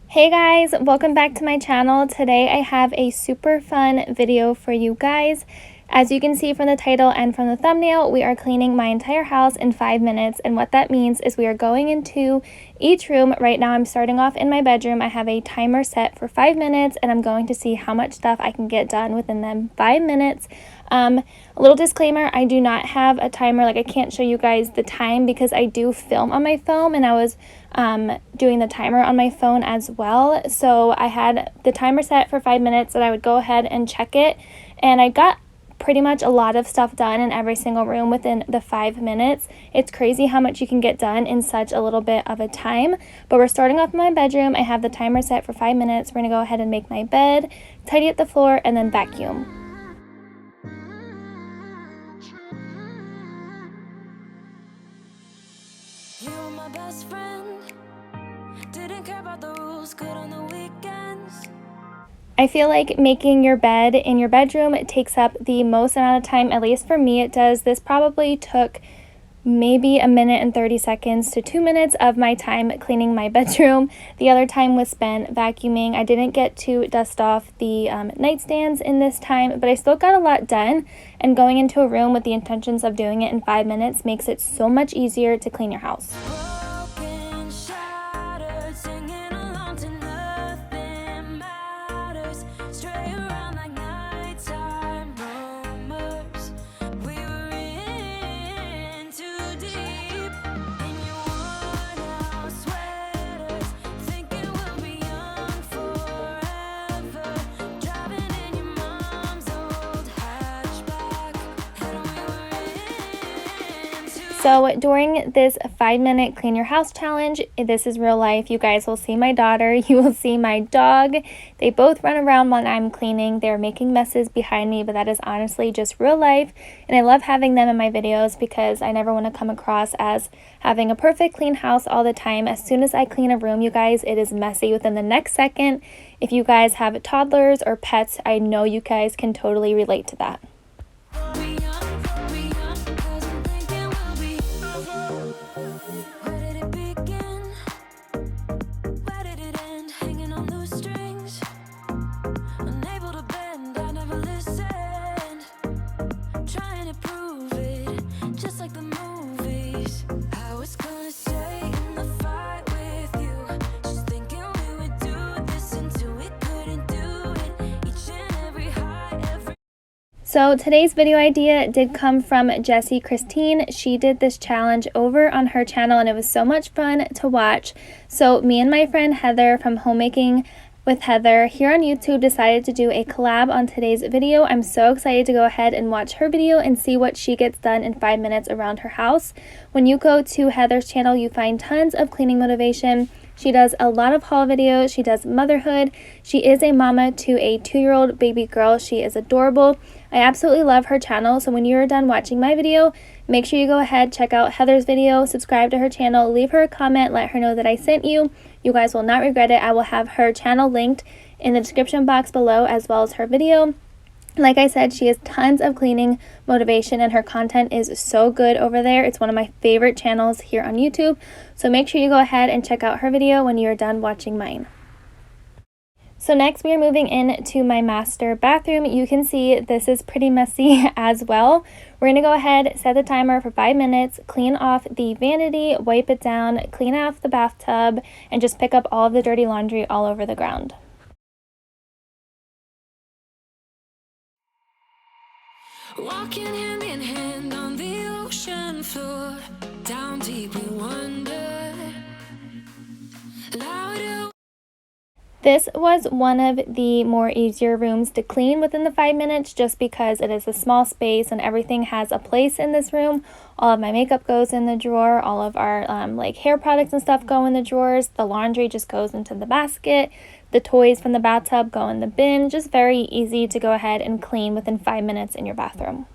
Hey guys, welcome back to my channel. Today I have a super fun video for you guys. As you can see from the title and from the thumbnail, we are cleaning my entire house in 5 minutes, and what that means is we are going into each room. Right now I'm starting off in my bedroom. I have a timer set for 5 minutes and I'm going to see how much stuff I can get done within them 5 minutes. A little disclaimer, I do not have a timer, like I can't show you guys the time because I do film on my phone, and I was doing the timer on my phone as well. So I had the timer set for 5 minutes and I would go ahead and check it, and I got pretty much a lot of stuff done in every single room within the 5 minutes. It's crazy how much you can get done in such a little bit of a time. But we're starting off in my bedroom. I have the timer set for 5 minutes. We're gonna go ahead and make my bed, tidy up the floor, and then vacuum. Best friend, didn't care about the rules, good on the weekends. I feel like making your bed in your bedroom takes up the most amount of time, at least for me it does. This probably took maybe 1 minute and 30 seconds to 2 minutes of my time cleaning my bedroom. The other time was spent vacuuming. I didn't get to dust off the nightstands in this time, but I still got a lot done, and going into a room with the intentions of doing it in 5 minutes makes it so much easier to clean your house. So during this 5-minute clean your house challenge, this is real life. You guys will see my daughter, you will see my dog. They both run around while I'm cleaning. They're making messes behind me, but that is honestly just real life. And I love having them in my videos because I never want to come across as having a perfect clean house all the time. As soon as I clean a room, you guys, it is messy within the next second. If you guys have toddlers or pets, I know you guys can totally relate to that. So today's video idea did come from Jessie Christine. She did this challenge over on her channel and it was so much fun to watch. So me and my friend Heather from Homemaking with Heather here on YouTube decided to do a collab on today's video. I'm so excited to go ahead and watch her video and see what she gets done in 5 minutes around her house. When you go to Heather's channel, you find tons of cleaning motivation. She does a lot of haul videos. She does motherhood. She is a mama to a 2-year-old baby girl. She is adorable. I absolutely love her channel. So when you're done watching my video, make sure you go ahead, check out Heather's video, subscribe to her channel, leave her a comment, let her know that I sent you. You guys will not regret it. I will have her channel linked in the description box below as well as her video. Like I said, she has tons of cleaning motivation and her content is so good over there. It's one of my favorite channels here on YouTube. So make sure you go ahead and check out her video when you're done watching mine. So next we are moving into my master bathroom. You can see this is pretty messy as well. We're going to go ahead, set the timer for 5 minutes, clean off the vanity, wipe it down, clean off the bathtub, and just pick up all of the dirty laundry all over the ground. Walking hand in hand on the ocean floor, down deep we wander. Louder. This was one of the more easier rooms to clean within the 5 minutes just because it is a small space and everything has a place in this room. All of my makeup goes in the drawer, all of our like hair products and stuff go in the drawers, the laundry just goes into the basket, the toys from the bathtub go in the bin. Just very easy to go ahead and clean within 5 minutes in your bathroom.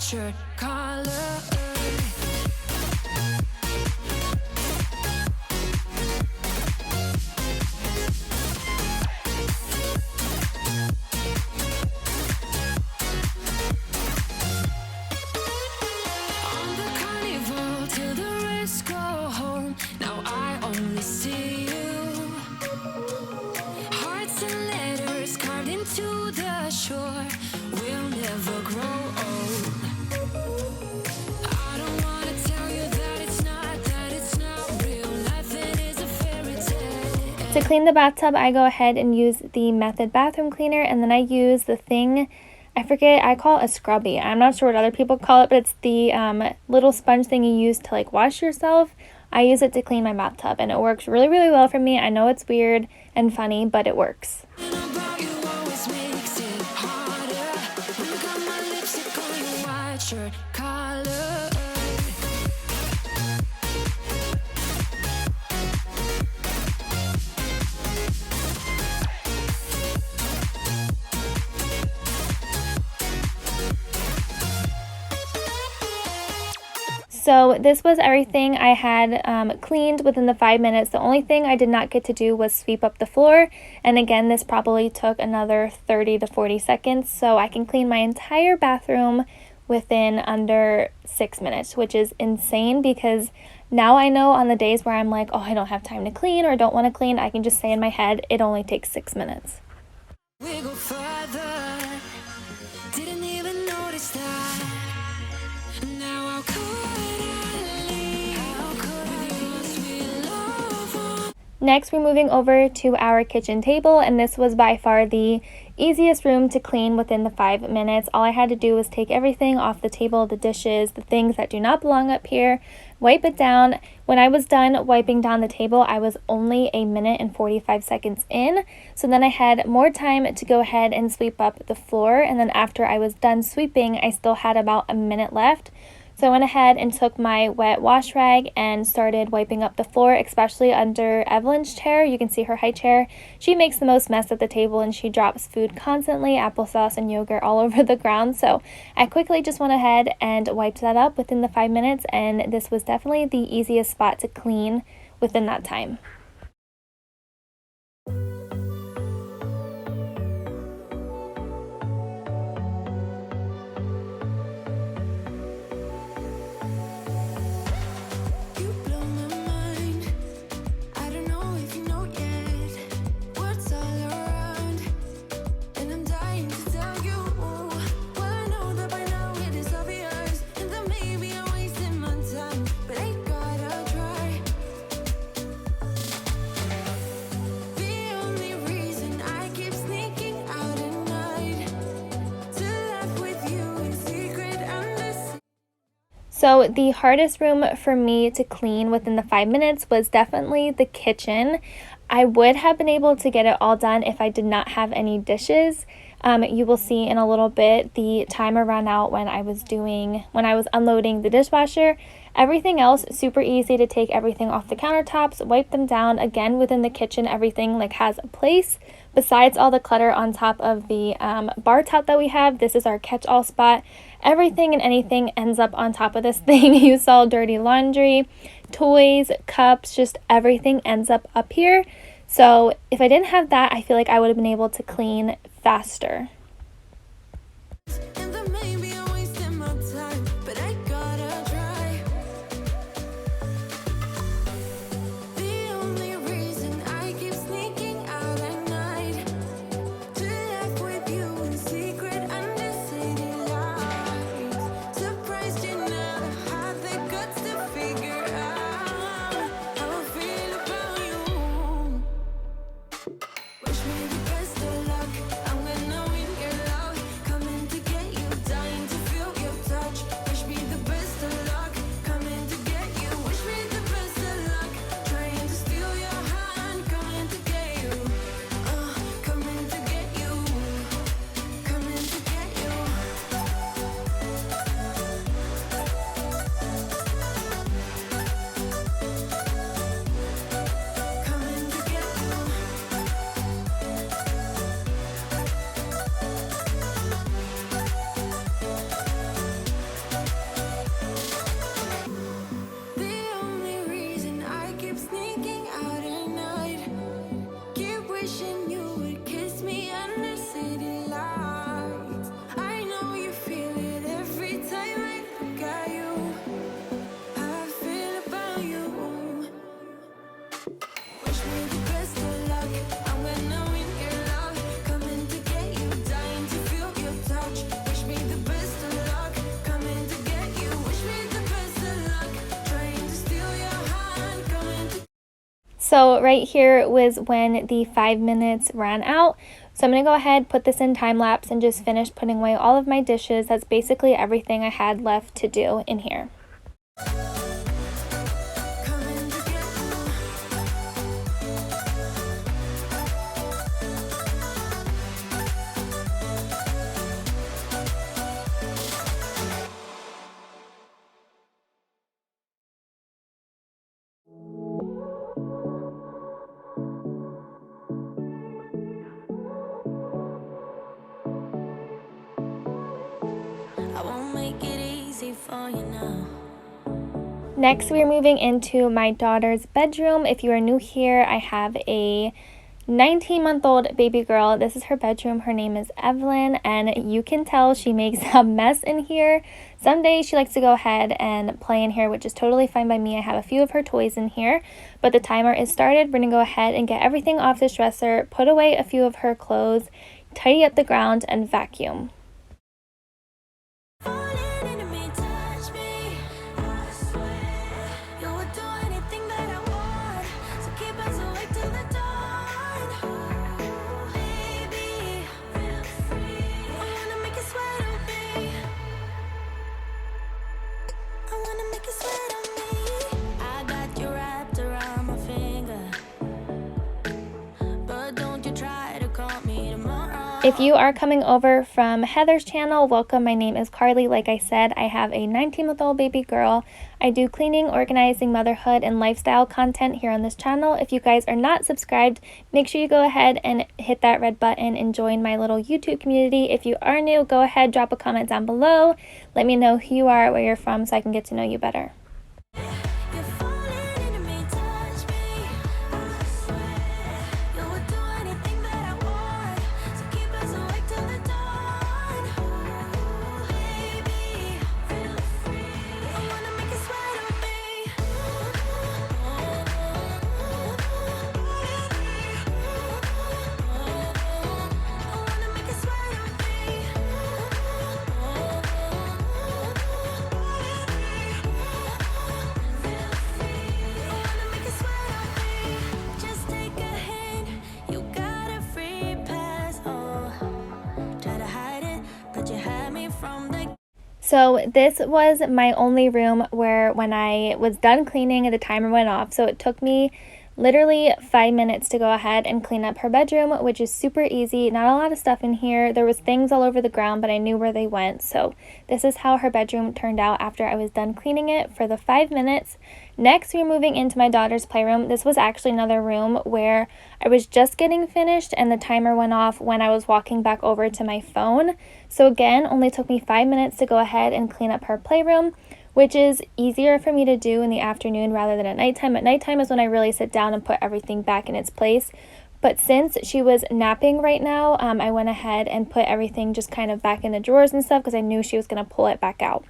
shirt collar. On the carnival till the rest go home. Now I only see you. Hearts and letters carved into the shore. We'll never grow old. I don't wanna tell you that it's not real. Nothing is a fairy tale. To clean the bathtub, I go ahead and use the Method bathroom cleaner, and then I use the thing, I forget, I call it a scrubby. I'm not sure what other people call it, but it's the little sponge thing you use to like wash yourself. I use it to clean my bathtub, and it works really, really well for me. I know it's weird and funny, but it works. About you always makes it harder. When you got my lipstick on your white shirt collar. So this was everything I had cleaned within the 5 minutes. The only thing I did not get to do was sweep up the floor. And again, this probably took another 30 to 40 seconds. So I can clean my entire bathroom within under 6 minutes, which is insane because now I know on the days where I'm like, oh, I don't have time to clean or don't want to clean, I can just say in my head, it only takes 6 minutes. We go further. Didn't even notice that. Now how could I leave? How could your sweet love? Next, we're moving over to our kitchen table, and this was by far the easiest room to clean within the 5 minutes. All I had to do was take everything off the table, the dishes, the things that do not belong up here, wipe it down. When I was done wiping down the table, I was only 1 minute and 45 seconds in. So then I had more time to go ahead and sweep up the floor. And then after I was done sweeping, I still had about 1 minute left. So I went ahead and took my wet wash rag and started wiping up the floor, especially under Evelyn's chair. You can see her high chair. She makes the most mess at the table and she drops food constantly, applesauce and yogurt all over the ground. So I quickly just went ahead and wiped that up within the 5 minutes, and this was definitely the easiest spot to clean within that time. You blow my mind. I don't know if you know yet what's all around, and I'm dying to tell you. Well, I know that by now it is obvious, and that maybe I'm wasting my time, but I gotta try. The only reason I keep sneaking out at night to laugh with you in secret and listen. So the hardest room for me to clean within the 5 minutes was definitely the kitchen. I would have been able to get it all done if I did not have any dishes. You will see in a little bit the timer ran out when I was unloading the dishwasher. Everything else, super easy to take everything off the countertops, wipe them down. Again, within the kitchen, everything like has a place. Besides all the clutter on top of the bar top that we have, this is our catch-all spot. Everything and anything ends up on top of this thing. You saw dirty laundry, toys, cups, just everything ends up here. So if I didn't have that, I feel like I would have been able to clean faster. And then maybe I'm wasting my time, but I gotta try. The only reason I keep sneaking out at night to laugh with you in secret under city lights. Surprised you never had the guts to figure out how I feel about you. Wish me the best of luck. I'm gonna win wishing you would kiss me under city lights. I know you feel it every time I look at you. How I feel about you. Wish me the best of luck. I'm gonna win your love. Coming to get you, dying to feel your touch. Wish me the best of luck. Coming to get you. Wish me the best of luck. Trying to steal your hand. Coming to. So right here was when the 5 minutes ran out. So I'm going to go ahead, put this in time lapse, and just finish putting away all of my dishes. That's basically everything I had left to do in here. Coming to get you. I won't make it easy for you now. Next, we're moving into my daughter's bedroom. If you are new here, I have a 19-month-old baby girl. This is her bedroom. Her name is Evelyn, and you can tell she makes a mess in here. Some days she likes to go ahead and play in here, which is totally fine by me. I have a few of her toys in here, but the timer is started. We're gonna go ahead and get everything off this dresser, put away a few of her clothes, tidy up the ground, and vacuum. Falling into me, touch me. I swear you would do anything that I want. So keep us awake till the dawn. Baby, feel free. I wanna make you sweat on me. I wanna make you sweat on me. I got you wrapped around my finger, but don't you try to call me tomorrow. If you are coming over from Heather's channel, welcome. My name is Carlie. Like I said, I have a 19-month-old baby girl. I do cleaning, organizing, motherhood, and lifestyle content here on this channel. If you guys are not subscribed, make sure you go ahead and hit that red button and join my little YouTube community. If you are new, go ahead, drop a comment down below. Let me know who you are, where you're from, so I can get to know you better. You're falling into me, touch me. I swear you would do anything that I want. So keep us awake till the dawn. Baby, feel free. I wanna make you sweat on me. I wanna make you sweat on me. Just take a hint, you got a free pass. Oh, try to hide it, but you had me from the. So this was my only room where when I was done cleaning, the timer went off. So it took me literally 5 minutes to go ahead and clean up her bedroom, which is super easy. Not a lot of stuff in here. There was things all over the ground, but I knew where they went. So this is how her bedroom turned out after I was done cleaning it for the 5 minutes. Next, we're moving into my daughter's playroom. This was actually another room where I was just getting finished and the timer went off when I was walking back over to my phone. So again, only took me 5 minutes to go ahead and clean up her playroom, which is easier for me to do in the afternoon rather than at nighttime. At nighttime is when I really sit down and put everything back in its place. But since she was napping right now, I went ahead and put everything just kind of back in the drawers and stuff because I knew she was going to pull it back out.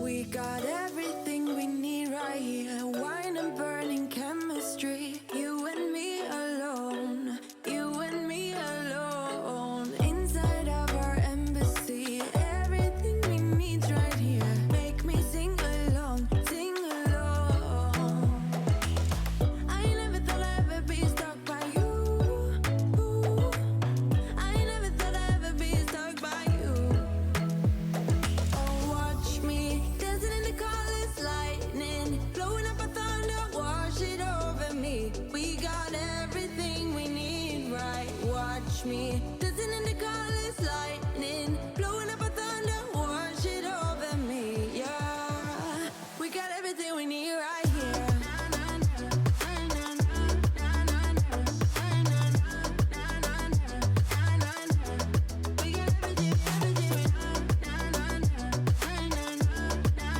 We got everything we need right here. Wine and burning chemistry. You and me alone. You and me alone. Inside of our embassy. Everything we need right here. Make me sing along. Sing along. I never thought I'd ever be stuck by you. I never thought I'd ever be stuck by you. Oh, watch me dancing in the colors, lightning blowing up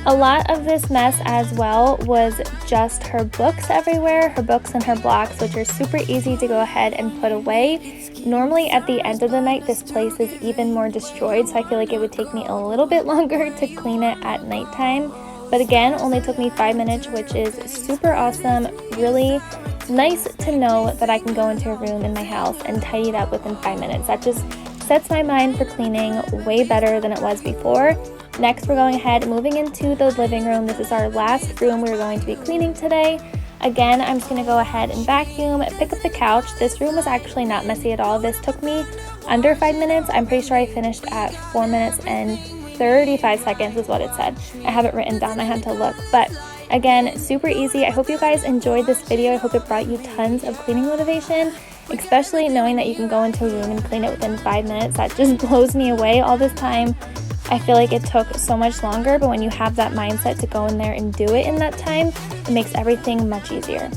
A lot of this mess as well was just her books everywhere, her books and her blocks, which are super easy to go ahead and put away. Normally at the end of the night, this place is even more destroyed, so I feel like it would take me a little bit longer to clean it at nighttime. But again, only took me 5 minutes, which is super awesome. Really nice to know that I can go into a room in my house and tidy it up within 5 minutes. That just sets my mind for cleaning way better than it was before. Next, we're going ahead and moving into the living room. This is our last room we're going to be cleaning today. Again, I'm just going to go ahead and vacuum, pick up the couch. This room was actually not messy at all. This took me under 5 minutes. I'm pretty sure I finished at 4 minutes and 35 seconds is what it said. I have it written down. I had to look. But again, super easy. I hope you guys enjoyed this video. I hope it brought you tons of cleaning motivation, especially knowing that you can go into a room and clean it within 5 minutes. That just blows me away. All this time, I feel like it took so much longer, but when you have that mindset to go in there and do it in that time, it makes everything much easier.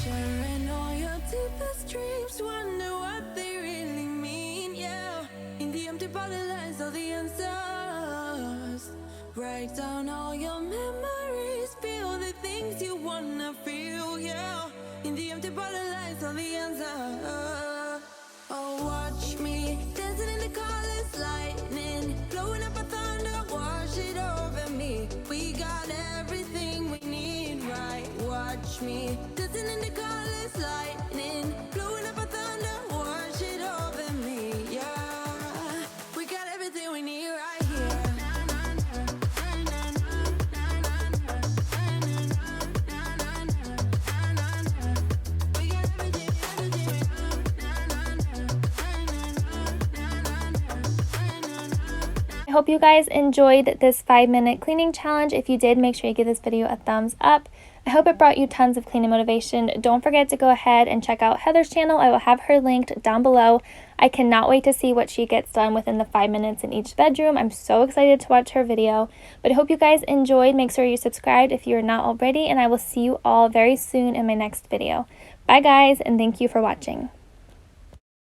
Sharing all your deepest dreams, wonder what they really mean, yeah. In the empty bottle lies all the answers. Write down all your memories, feel the things you wanna feel, yeah. In the empty bottle lies all the answers. Oh, watch me dancing in the colors, lightning blowing up a thunder, wash it over me. We got everything we need, right? Watch me dancing in the colors, lightning blowing up a thunder, wash it over me, yeah. We got everything we need right here. I hope you guys enjoyed this 5-minute cleaning challenge. If you did, make sure you give this video a thumbs up. I hope it brought you tons of cleaning motivation. Don't forget to go ahead and check out Heather's channel. I will have her linked down below. I cannot wait to see what she gets done within the 5 minutes in each bedroom. I'm so excited to watch her video. But I hope you guys enjoyed. Make sure you subscribed if you're not already, and I will see you all very soon in my next video. Bye guys, and thank you for watching.